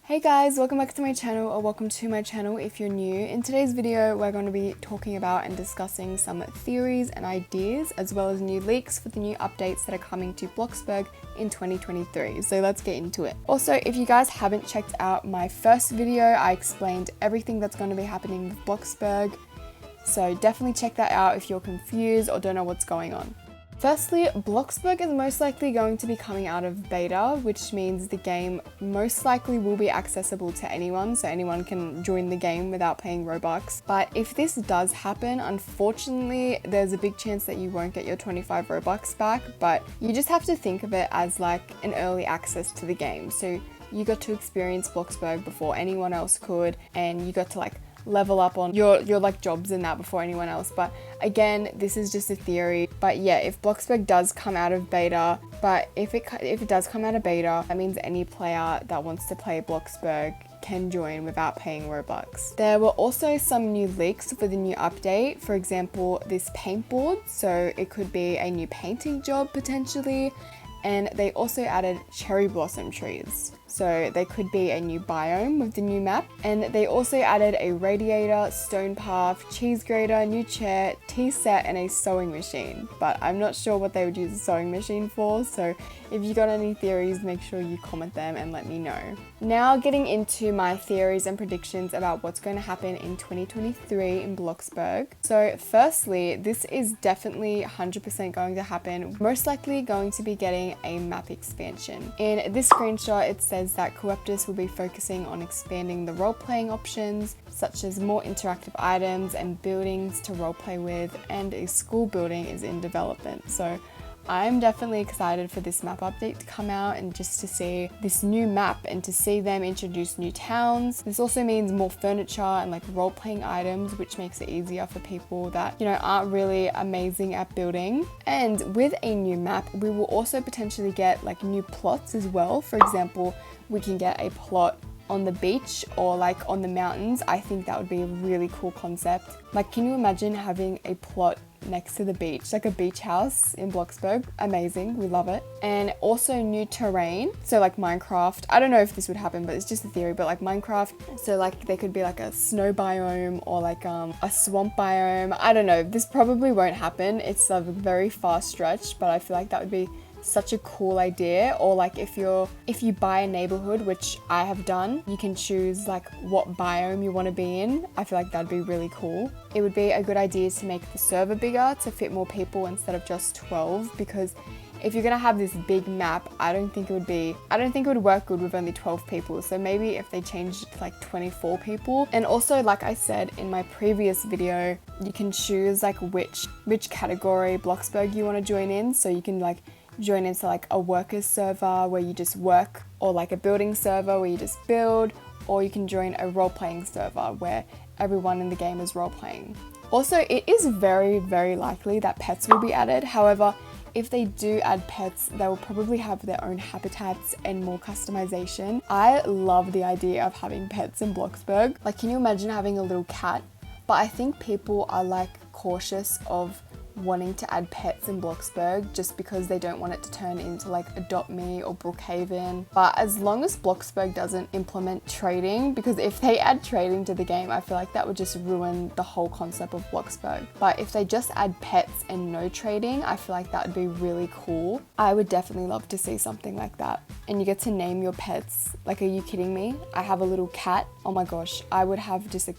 Hey guys, welcome back to my channel, or welcome to my channel if you're new. In today's video, we're going to be talking about and discussing some theories and ideas, as well as new leaks for the new updates that are coming to Bloxburg in 2023. So let's get into it. Also, if you guys haven't checked out my first video, I explained everything that's going to be happening with Bloxburg. So definitely check that out if you're confused or don't know what's going on. Firstly, Bloxburg is most likely going to be coming out of beta, which means the game most likely will be accessible to anyone, so anyone can join the game without paying Robux. But if this does happen, unfortunately, there's a big chance that you won't get your 25 Robux back, but you just have to think of it as like an early access to the game. So you got to experience Bloxburg before anyone else could, and you got to like level up on your like jobs and that before anyone else. But again, this is just a theory. But yeah, if Bloxburg does come out of beta, if it does come out of beta, that means any player that wants to play Bloxburg can join without paying Robux. There were also some new leaks for the new update. For example, this paintboard, so it could be a new painting job potentially. And they also added cherry blossom trees, so they could be a new biome with the new map. And they also added a radiator, stone path, cheese grater, new chair, tea set, and a sewing machine. But I'm not sure what they would use a sewing machine for, so if you got any theories, make sure you comment them and let me know. Now getting into my theories and predictions about what's going to happen in 2023 in Bloxburg. So firstly, this is definitely 100% going to happen. Most likely going to be getting a map expansion. In this screenshot, it says that Coeptus will be focusing on expanding the role-playing options, such as more interactive items and buildings to roleplay with, and a school building is in development. So I'm definitely excited for this map update to come out and just to see this new map and to see them introduce new towns. This also means more furniture and like role-playing items, which makes it easier for people that, aren't really amazing at building. And with a new map, we will also potentially get like new plots as well. For example, we can get a plot on the beach or like on the mountains. I think that would be a really cool concept. Like, can you imagine having a plot next to the beach, like a beach house in Bloxburg? Amazing, we love it. And also new terrain, so like Minecraft. I don't know if this would happen, but it's just a theory. But like Minecraft, so like there could be like a snow biome or like a swamp biome. I don't know, this probably won't happen. It's a very far stretch, but I feel like that would be such a cool idea. Or like if you buy a neighborhood, which I have done, you can choose like what biome you want to be in. I feel like that'd be really cool. It would be a good idea to make the server bigger to fit more people instead of just 12, because if you're gonna have this big map, I don't think it would work good with only 12 people. So maybe if they changed it to like 24 people. And also, like I said in my previous video, you can choose like which category Bloxburg you want to join in. So you can like join into like a workers server where you just work, or like a building server where you just build, or you can join a role-playing server where everyone in the game is role-playing. Also, it is very, very likely that pets will be added. However, if they do add pets, they will probably have their own habitats and more customization. I love the idea of having pets in Bloxburg. Like, can you imagine having a little cat? But I think people are like cautious of wanting to add pets in Bloxburg just because they don't want it to turn into like Adopt Me or Brookhaven. But as long as Bloxburg doesn't implement trading, because if they add trading to the game, I feel like that would just ruin the whole concept of Bloxburg. But if they just add pets and no trading, I feel like that would be really cool. I would definitely love to see something like that. And you get to name your pets. Like, are you kidding me? I have a little cat. Oh my gosh, I would have just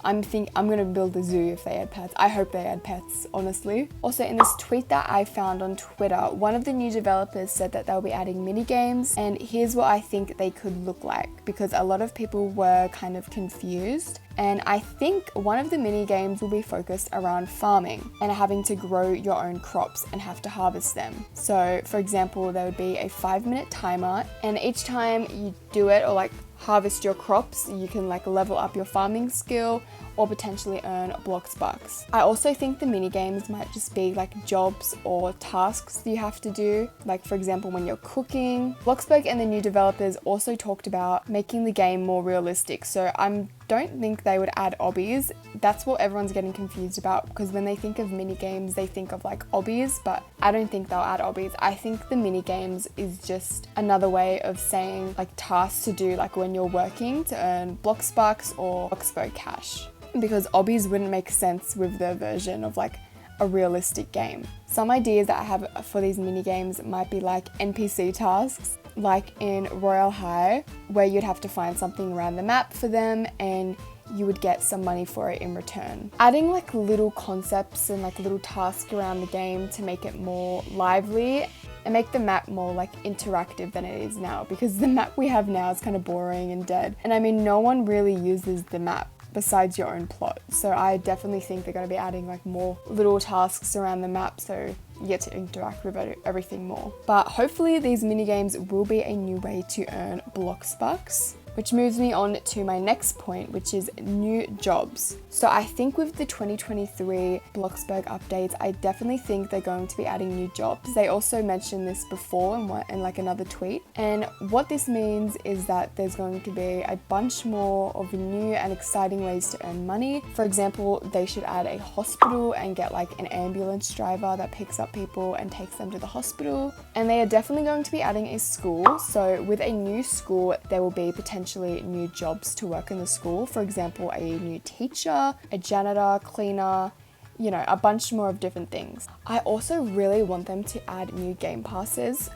I'm gonna build a zoo if they add pets. I hope they add pets, honestly. Also, in this tweet that I found on Twitter, one of the new developers said that they'll be adding mini games, and here's what I think they could look like, because a lot of people were kind of confused. And I think one of the mini games will be focused around farming and having to grow your own crops and have to harvest them. So for example, there would be a 5-minute timer, and each time you do it or like harvest your crops, you can like level up your farming skill or potentially earn Bloxbucks. I also think the mini games might just be like jobs or tasks you have to do. Like for example, when you're cooking. Bloxburg and the new developers also talked about making the game more realistic. So I don't think they would add obbies. That's what everyone's getting confused about, because when they think of mini games, they think of like obbies, but I don't think they'll add obbies. I think the mini games is just another way of saying like tasks to do like when you're working to earn Bloxburg or Bloxburg cash. Because obbies wouldn't make sense with their version of like a realistic game. Some ideas that I have for these mini games might be like NPC tasks, like in Royal High, where you'd have to find something around the map for them and you would get some money for it in return. Adding like little concepts and like little tasks around the game to make it more lively and make the map more like interactive than it is now, because the map we have now is kind of boring and dead. And I mean, no one really uses the map besides your own plot. So I definitely think they're going to be adding like more little tasks around the map so you get to interact with everything more. But hopefully these mini games will be a new way to earn Bloxburg. Which moves me on to my next point, which is new jobs. So I think with the 2023 Bloxburg updates, I definitely think they're going to be adding new jobs. They also mentioned this before in like another tweet. And what this means is that there's going to be a bunch more of new and exciting ways to earn money. For example, they should add a hospital and get like an ambulance driver that picks up people and takes them to the hospital. And they are definitely going to be adding a school. So with a new school, there will be potentially new jobs to work in the school. For example, a new teacher, a janitor, cleaner, you know, a bunch more of different things. I also really want them to add new game passes.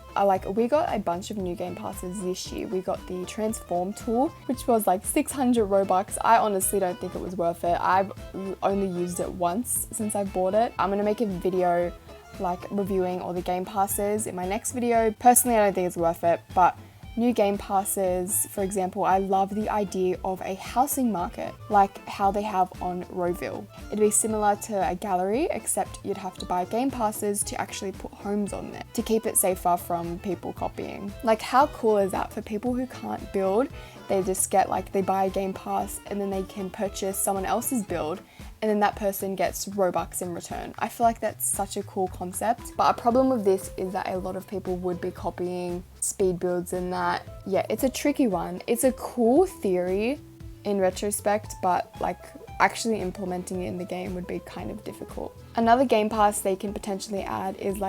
We got a bunch of new game passes this year. We got the transform tool, which was like 600 Robux. I honestly don't think it was worth it. I've only used it once since I bought it. I'm gonna make a video like reviewing all the game passes in my next video. Personally, I don't think it's worth it, but new game passes, for example, I love the idea of a housing market, like how they have on Rowville. It'd be similar to a gallery, except you'd have to buy game passes to actually put homes on there, to keep it safer from people copying. Like, how cool is that for people who can't build? They just get they buy a game pass and then they can purchase someone else's build, and then that person gets Robux in return. I feel like that's such a cool concept. But a problem with this is that a lot of people would be copying speed builds and that. Yeah, it's a tricky one. It's a cool theory in retrospect, but actually implementing it in the game would be kind of difficult. Another game pass they can potentially add is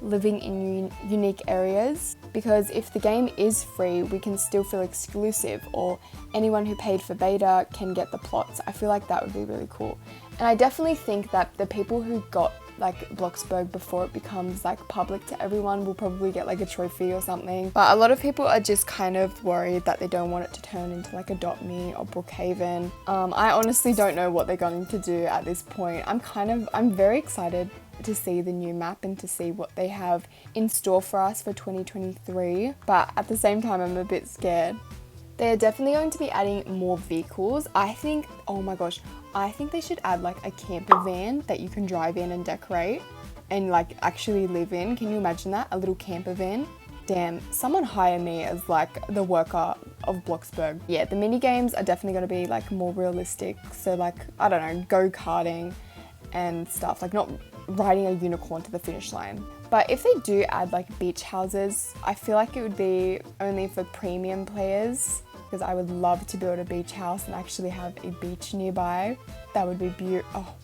living in unique areas, because if the game is free, we can still feel exclusive, or anyone who paid for beta can get the plots. I feel like that would be really cool. And I definitely think that the people who got Bloxburg before it becomes public to everyone will probably get a trophy or something. But a lot of people are just kind of worried that they don't want it to turn into Adopt Me or Brookhaven. I honestly don't know what they're going to do at this point. I'm very excited to see the new map and to see what they have in store for us for 2023, but at the same time I'm a bit scared. They're definitely going to be adding more vehicles. I think, oh my gosh, I think they should add a camper van that you can drive in and decorate and actually live in. Can you imagine that? A little camper van? Damn, someone hire me as the worker of Bloxburg. Yeah, the mini games are definitely going to be more realistic. So I don't know, go-karting and stuff, not riding a unicorn to the finish line. But if they do add beach houses, I feel like it would be only for premium players, because I would love to build a beach house and actually have a beach nearby. That would be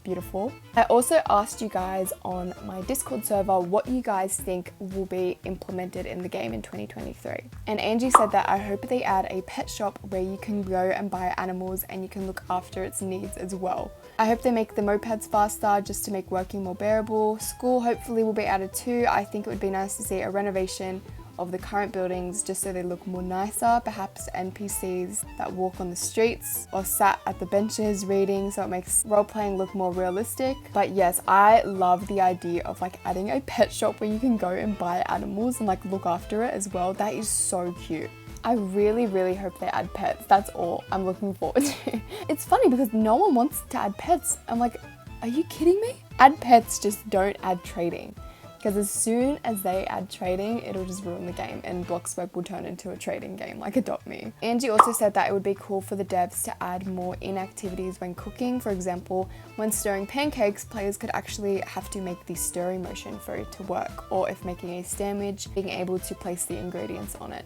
beautiful. I also asked you guys on my Discord server what you guys think will be implemented in the game in 2023. And Angie said that I hope they add a pet shop where you can go and buy animals and you can look after its needs as well. I hope they make the mopeds faster just to make working more bearable. School hopefully will be added too. I think it would be nice to see a renovation of the current buildings just so they look more nicer, perhaps NPCs that walk on the streets or sat at the benches reading, so it makes role-playing look more realistic. But yes, I love the idea of adding a pet shop where you can go and buy animals and look after it as well. That is so cute. I really, really hope they add pets. That's all I'm looking forward to. It's funny because no one wants to add pets. I'm like, are you kidding me? Add pets, just don't add trading. Because as soon as they add trading, it'll just ruin the game and Bloxburg will turn into a trading game like Adopt Me. Angie also said that it would be cool for the devs to add more inactivities when cooking. For example, when stirring pancakes, players could actually have to make the stirring motion for it to work, or if making a sandwich, being able to place the ingredients on it.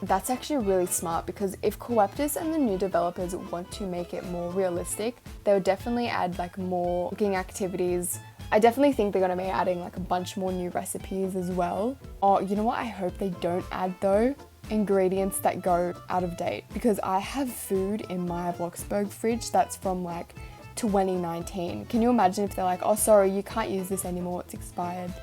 That's actually really smart, because if Coeptus and the new developers want to make it more realistic, they would definitely add more cooking activities I definitely think they're gonna be adding like a bunch more new recipes as well. Oh, you know what I hope they don't add though? Ingredients that go out of date, because I have food in my Bloxburg fridge that's from like 2019. Can you imagine if they're like, oh sorry, you can't use this anymore, it's expired.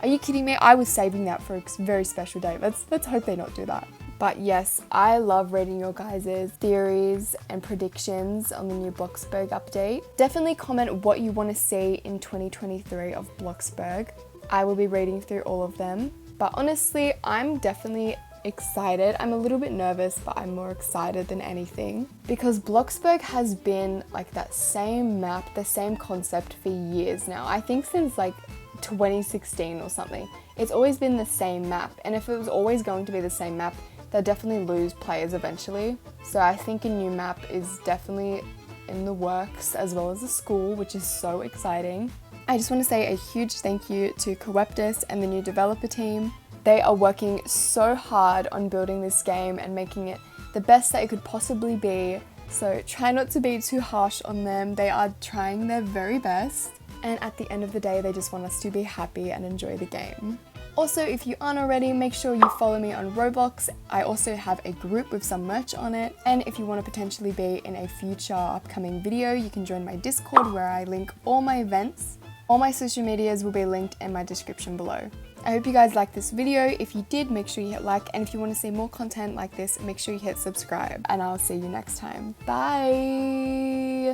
Are you kidding me? I was saving that for a very special day. Let's hope they not do that. But yes, I love reading your guys' theories and predictions on the new Bloxburg update. Definitely comment what you want to see in 2023 of Bloxburg. I will be reading through all of them. But honestly, I'm definitely excited. I'm a little bit nervous, but I'm more excited than anything because Bloxburg has been like that same map, the same concept for years now. I think since like 2016 or something. It's always been the same map, and if it was always going to be the same map, they'll definitely lose players eventually. So I think a new map is definitely in the works, as well as a school, which is so exciting. I just want to say a huge thank you to Coeptus and the new developer team. They are working so hard on building this game and making it the best that it could possibly be. So try not to be too harsh on them. They are trying their very best. And at the end of the day, they just want us to be happy and enjoy the game. Also, if you aren't already, make sure you follow me on Roblox. I also have a group with some merch on it. And if you want to potentially be in a future upcoming video, you can join my Discord where I link all my events. All my social medias will be linked in my description below. I hope you guys liked this video. If you did, make sure you hit like. And if you want to see more content like this, make sure you hit subscribe. And I'll see you next time. Bye!